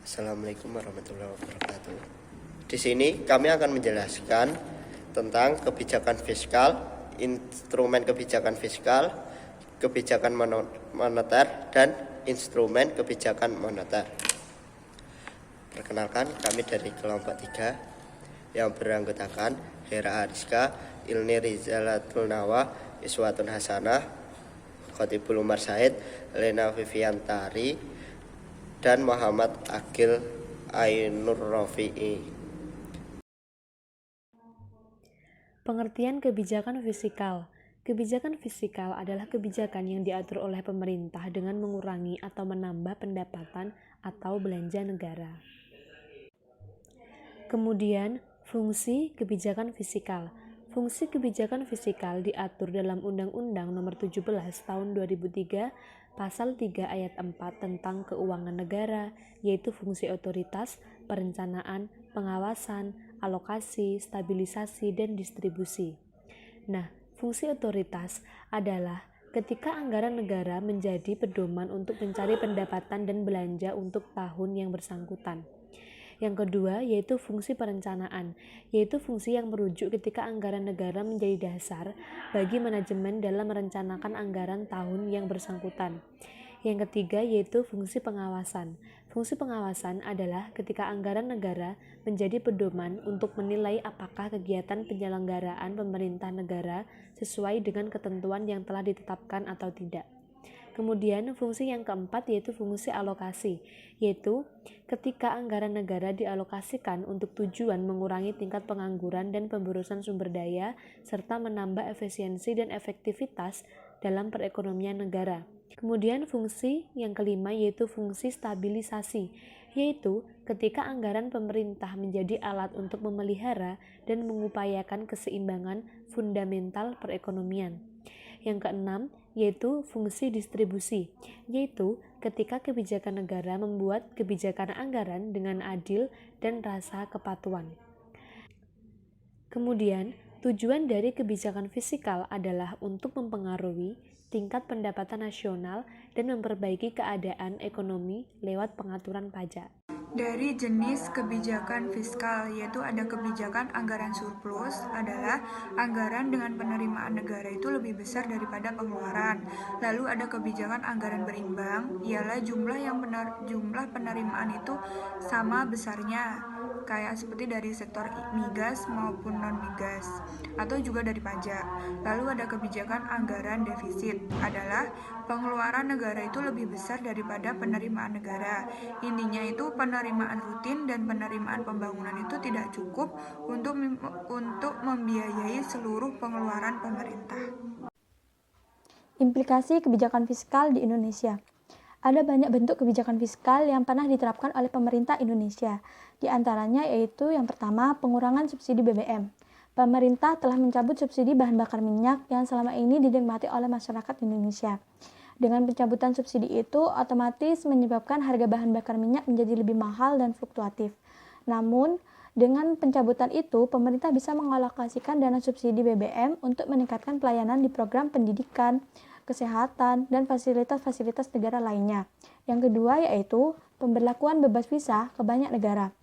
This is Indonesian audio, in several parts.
Assalamualaikum warahmatullahi wabarakatuh. Di sini kami akan menjelaskan tentang kebijakan fiskal, instrumen kebijakan fiskal, kebijakan moneter, dan instrumen kebijakan moneter. Perkenalkan, kami dari kelompok 3 yang beranggotakan Hera Ariska, Ilni Rizalatul Nawa, Iswatun Hasanah, Khotibul Umar Said, Lena Viviantari, dan Muhammad Agil Ainur Rofi'i. Pengertian kebijakan fiskal. Kebijakan fiskal adalah kebijakan yang diatur oleh pemerintah dengan mengurangi atau menambah pendapatan atau belanja negara. Kemudian, fungsi kebijakan fiskal. Fungsi kebijakan fiskal diatur dalam Undang-Undang Nomor 17 Tahun 2003, Pasal 3 Ayat 4 tentang keuangan negara, yaitu fungsi otoritas, perencanaan, pengawasan, alokasi, stabilisasi, dan distribusi. Nah, fungsi otoritas adalah ketika anggaran negara menjadi pedoman untuk mencari pendapatan dan belanja untuk tahun yang bersangkutan. Yang kedua yaitu fungsi perencanaan, yaitu fungsi yang merujuk ketika anggaran negara menjadi dasar bagi manajemen dalam merencanakan anggaran tahun yang bersangkutan. Yang ketiga yaitu fungsi pengawasan. Fungsi pengawasan adalah ketika anggaran negara menjadi pedoman untuk menilai apakah kegiatan penyelenggaraan pemerintah negara sesuai dengan ketentuan yang telah ditetapkan atau tidak. Kemudian fungsi yang keempat yaitu fungsi alokasi, yaitu ketika anggaran negara dialokasikan untuk tujuan mengurangi tingkat pengangguran dan pemborosan sumber daya, serta menambah efisiensi dan efektivitas dalam perekonomian negara. Kemudian fungsi yang kelima yaitu fungsi stabilisasi, yaitu ketika anggaran pemerintah menjadi alat untuk memelihara dan mengupayakan keseimbangan fundamental perekonomian. Yang keenam yaitu fungsi distribusi, yaitu ketika kebijakan negara membuat kebijakan anggaran dengan adil dan rasa kepatuhan. Kemudian, tujuan dari kebijakan fiskal adalah untuk mempengaruhi tingkat pendapatan nasional dan memperbaiki keadaan ekonomi lewat pengaturan pajak. Dari jenis kebijakan fiskal, yaitu ada kebijakan anggaran surplus, adalah anggaran dengan penerimaan negara itu lebih besar daripada pengeluaran. Lalu ada kebijakan anggaran berimbang, ialah jumlah penerimaan itu sama besarnya, kayak seperti dari sektor migas maupun non-migas, atau juga dari pajak. Lalu ada kebijakan anggaran defisit, adalah pengeluaran negara itu lebih besar daripada penerimaan negara. Intinya itu penerimaan rutin dan penerimaan pembangunan itu tidak cukup untuk membiayai seluruh pengeluaran pemerintah. Implikasi kebijakan fiskal di Indonesia. Ada banyak bentuk kebijakan fiskal yang pernah diterapkan oleh pemerintah Indonesia. Di antaranya yaitu yang pertama, pengurangan subsidi BBM. Pemerintah telah mencabut subsidi bahan bakar minyak yang selama ini dinikmati oleh masyarakat Indonesia. Dengan pencabutan subsidi itu, otomatis menyebabkan harga bahan bakar minyak menjadi lebih mahal dan fluktuatif. Namun, dengan pencabutan itu, pemerintah bisa mengalokasikan dana subsidi BBM untuk meningkatkan pelayanan di program pendidikan, kesehatan, dan fasilitas-fasilitas negara lainnya. Yang kedua yaitu pemberlakuan bebas visa ke banyak negara.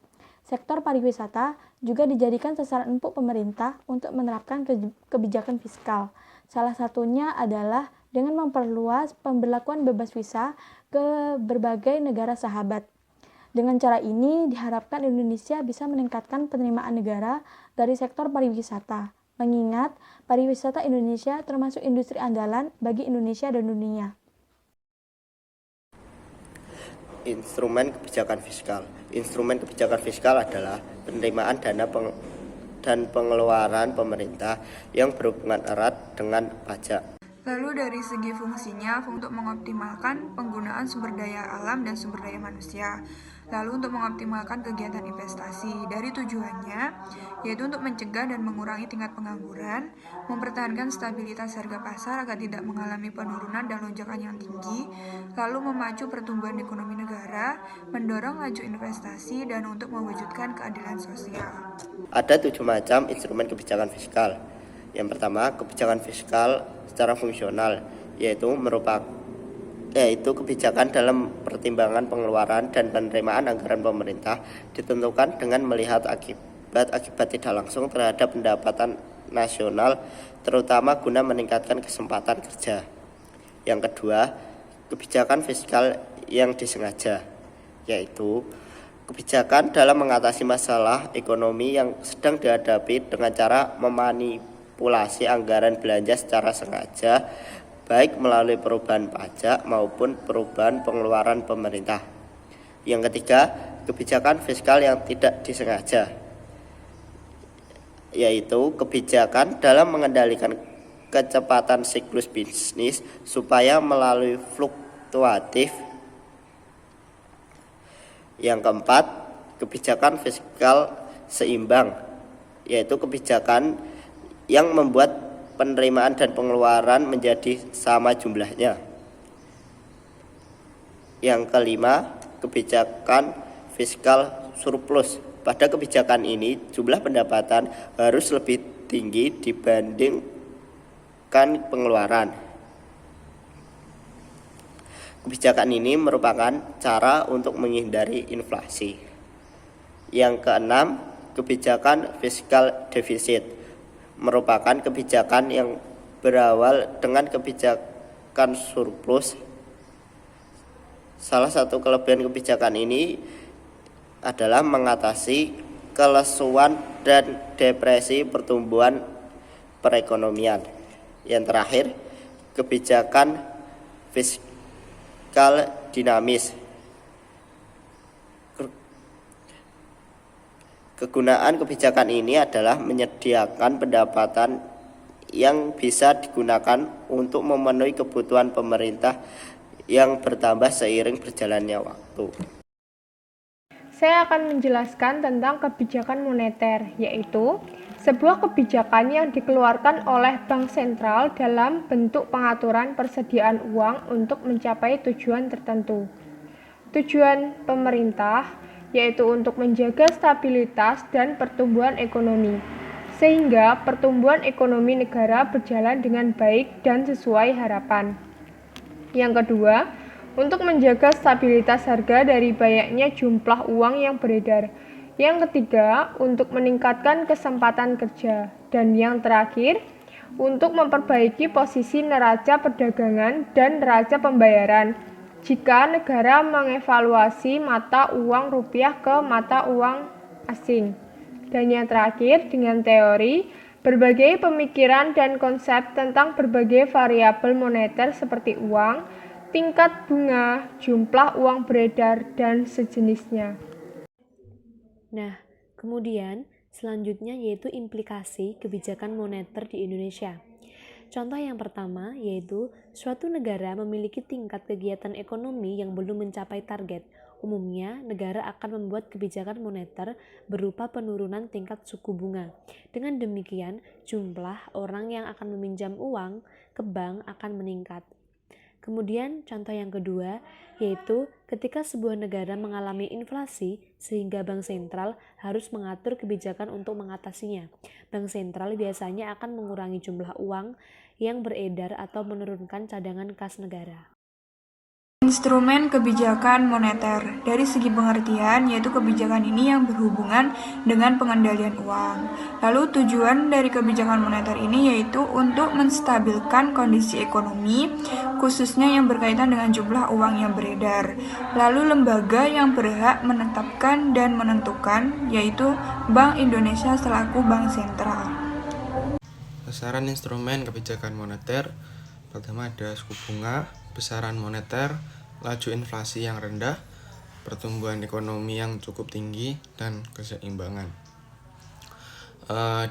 Sektor pariwisata juga dijadikan sasaran empuk pemerintah untuk menerapkan kebijakan fiskal. Salah satunya adalah dengan memperluas pemberlakuan bebas visa ke berbagai negara sahabat. Dengan cara ini diharapkan Indonesia bisa meningkatkan penerimaan negara dari sektor pariwisata, mengingat pariwisata Indonesia termasuk industri andalan bagi Indonesia dan dunia. Instrumen kebijakan fiskal. Instrumen kebijakan fiskal adalah penerimaan dana dan pengeluaran pemerintah yang berhubungan erat dengan pajak. Lalu dari segi fungsinya, untuk mengoptimalkan penggunaan sumber daya alam dan sumber daya manusia. Lalu untuk mengoptimalkan kegiatan investasi. Dari tujuannya, yaitu untuk mencegah dan mengurangi tingkat pengangguran, mempertahankan stabilitas harga pasar agar tidak mengalami penurunan dan lonjakan yang tinggi, lalu memacu pertumbuhan ekonomi negara, mendorong laju investasi, dan untuk mewujudkan keadilan sosial. Ada 7 macam instrumen kebijakan fiskal. Yang pertama, kebijakan fiskal secara fungsional, yaitu yaitu kebijakan dalam pertimbangan pengeluaran dan penerimaan anggaran pemerintah ditentukan dengan melihat akibat tidak langsung terhadap pendapatan nasional, terutama guna meningkatkan kesempatan kerja. Yang kedua, kebijakan fiskal yang disengaja, yaitu kebijakan dalam mengatasi masalah ekonomi yang sedang dihadapi dengan cara memanipulasi anggaran belanja secara sengaja, baik melalui perubahan pajak maupun perubahan pengeluaran pemerintah. Yang ketiga, kebijakan fiskal yang tidak disengaja, yaitu kebijakan dalam mengendalikan kecepatan siklus bisnis supaya melalui fluktuatif. Yang keempat, kebijakan fiskal seimbang, yaitu kebijakan yang membuat penerimaan dan pengeluaran menjadi sama jumlahnya. Yang kelima, kebijakan fiskal surplus. Pada kebijakan ini, jumlah pendapatan harus lebih tinggi dibandingkan pengeluaran. Kebijakan ini merupakan cara untuk menghindari inflasi. Yang keenam, kebijakan fiskal defisit merupakan kebijakan yang berawal dengan kebijakan surplus. Salah satu kelebihan kebijakan ini adalah mengatasi kelesuan dan depresi pertumbuhan perekonomian. Yang terakhir, kebijakan fiskal dinamis. Kegunaan kebijakan ini adalah menyediakan pendapatan yang bisa digunakan untuk memenuhi kebutuhan pemerintah yang bertambah seiring berjalannya waktu. Saya akan menjelaskan tentang kebijakan moneter, yaitu sebuah kebijakan yang dikeluarkan oleh Bank Sentral dalam bentuk pengaturan persediaan uang untuk mencapai tujuan tertentu. Tujuan pemerintah yaitu untuk menjaga stabilitas dan pertumbuhan ekonomi, sehingga pertumbuhan ekonomi negara berjalan dengan baik dan sesuai harapan. Yang kedua, untuk menjaga stabilitas harga dari banyaknya jumlah uang yang beredar. Yang ketiga, untuk meningkatkan kesempatan kerja. Dan yang terakhir, untuk memperbaiki posisi neraca perdagangan dan neraca pembayaran jika negara mengevaluasi mata uang rupiah ke mata uang asing. Dan yang terakhir, dengan teori, berbagai pemikiran dan konsep tentang berbagai variabel moneter seperti uang, tingkat bunga, jumlah uang beredar, dan sejenisnya. Nah, kemudian selanjutnya yaitu implikasi kebijakan moneter di Indonesia. Contoh yang pertama yaitu suatu negara memiliki tingkat kegiatan ekonomi yang belum mencapai target. Umumnya, negara akan membuat kebijakan moneter berupa penurunan tingkat suku bunga. Dengan demikian, jumlah orang yang akan meminjam uang ke bank akan meningkat. Kemudian contoh yang kedua yaitu ketika sebuah negara mengalami inflasi sehingga bank sentral harus mengatur kebijakan untuk mengatasinya. Bank sentral biasanya akan mengurangi jumlah uang yang beredar atau menurunkan cadangan kas negara. Instrumen kebijakan moneter dari segi pengertian yaitu kebijakan ini yang berhubungan dengan pengendalian uang. Lalu tujuan dari kebijakan moneter ini yaitu untuk menstabilkan kondisi ekonomi khususnya yang berkaitan dengan jumlah uang yang beredar. Lalu lembaga yang berhak menetapkan dan menentukan yaitu Bank Indonesia selaku bank sentral. Besaran instrumen kebijakan moneter pertama ada suku bunga, besaran moneter, laju inflasi yang rendah, pertumbuhan ekonomi yang cukup tinggi, dan keseimbangan.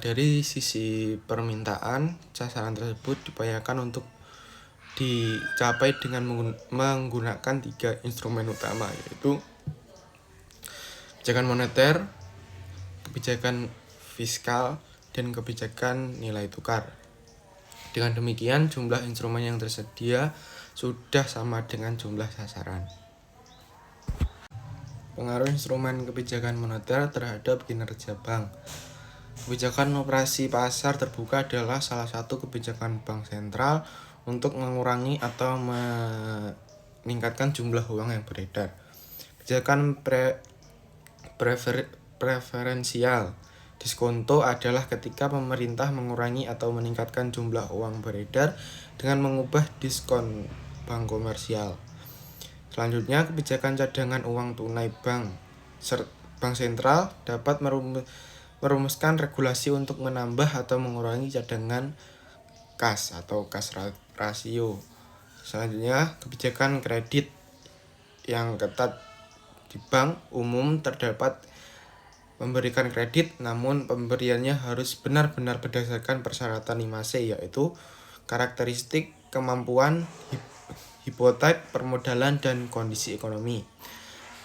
Dari sisi permintaan, sasaran tersebut diupayakan untuk dicapai dengan menggunakan 3 instrumen utama, yaitu kebijakan moneter, kebijakan fiskal, dan kebijakan nilai tukar. Dengan demikian, jumlah instrumen yang tersedia sudah sama dengan jumlah sasaran. Pengaruh instrumen kebijakan moneter terhadap kinerja bank. Kebijakan operasi pasar terbuka adalah salah satu kebijakan bank sentral untuk mengurangi atau meningkatkan jumlah uang yang beredar. Kebijakan preferensial diskonto adalah ketika pemerintah mengurangi atau meningkatkan jumlah uang beredar dengan mengubah diskon bank komersial. Selanjutnya, kebijakan cadangan uang tunai bank sentral dapat merumuskan regulasi untuk menambah atau mengurangi cadangan kas atau kas rasio. Selanjutnya, kebijakan kredit yang ketat di bank umum terdapat memberikan kredit, namun pemberiannya harus benar-benar berdasarkan persyaratan 5C, yaitu karakteristik, kemampuan, hipotek, permodalan, dan kondisi ekonomi.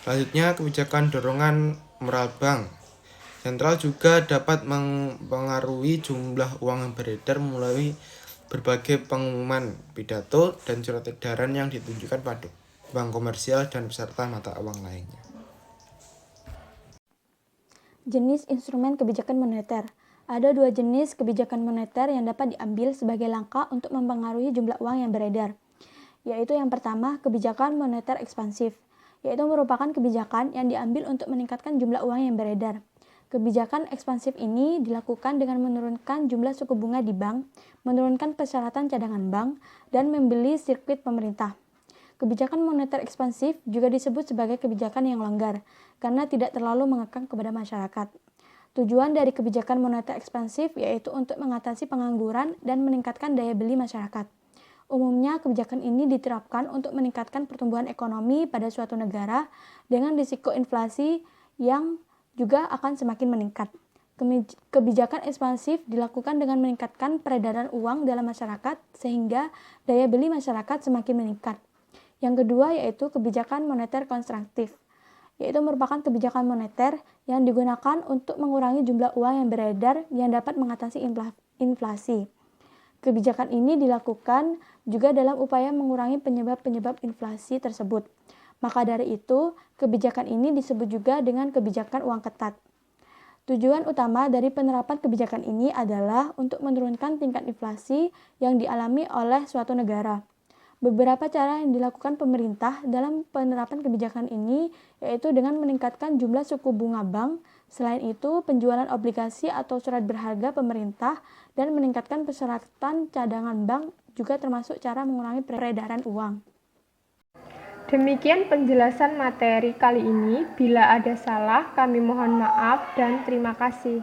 Selanjutnya, kebijakan dorongan moral bank sentral juga dapat mempengaruhi jumlah uang yang beredar melalui berbagai pengumuman, pidato, dan surat edaran yang ditunjukkan pada bank komersial dan peserta mata uang lainnya. Jenis instrumen kebijakan moneter. Ada dua jenis kebijakan moneter yang dapat diambil sebagai langkah untuk mempengaruhi jumlah uang yang beredar, yaitu yang pertama, kebijakan moneter ekspansif, yaitu merupakan kebijakan yang diambil untuk meningkatkan jumlah uang yang beredar. Kebijakan ekspansif ini dilakukan dengan menurunkan jumlah suku bunga di bank, menurunkan persyaratan cadangan bank, dan membeli sirkuit pemerintah. Kebijakan moneter ekspansif juga disebut sebagai kebijakan yang longgar, karena tidak terlalu mengekang kepada masyarakat. Tujuan dari kebijakan moneter ekspansif yaitu untuk mengatasi pengangguran dan meningkatkan daya beli masyarakat. Umumnya, kebijakan ini diterapkan untuk meningkatkan pertumbuhan ekonomi pada suatu negara dengan risiko inflasi yang juga akan semakin meningkat. Kebijakan ekspansif dilakukan dengan meningkatkan peredaran uang dalam masyarakat sehingga daya beli masyarakat semakin meningkat. Yang kedua yaitu kebijakan moneter konstruktif, yaitu merupakan kebijakan moneter yang digunakan untuk mengurangi jumlah uang yang beredar yang dapat mengatasi inflasi. Kebijakan ini dilakukan juga dalam upaya mengurangi penyebab-penyebab inflasi tersebut. Maka dari itu, kebijakan ini disebut juga dengan kebijakan uang ketat. Tujuan utama dari penerapan kebijakan ini adalah untuk menurunkan tingkat inflasi yang dialami oleh suatu negara. Beberapa cara yang dilakukan pemerintah dalam penerapan kebijakan ini yaitu dengan meningkatkan jumlah suku bunga bank, selain itu penjualan obligasi atau surat berharga pemerintah, dan meningkatkan persyaratan cadangan bank juga termasuk cara mengurangi peredaran uang. Demikian penjelasan materi kali ini. Bila ada salah, kami mohon maaf dan terima kasih.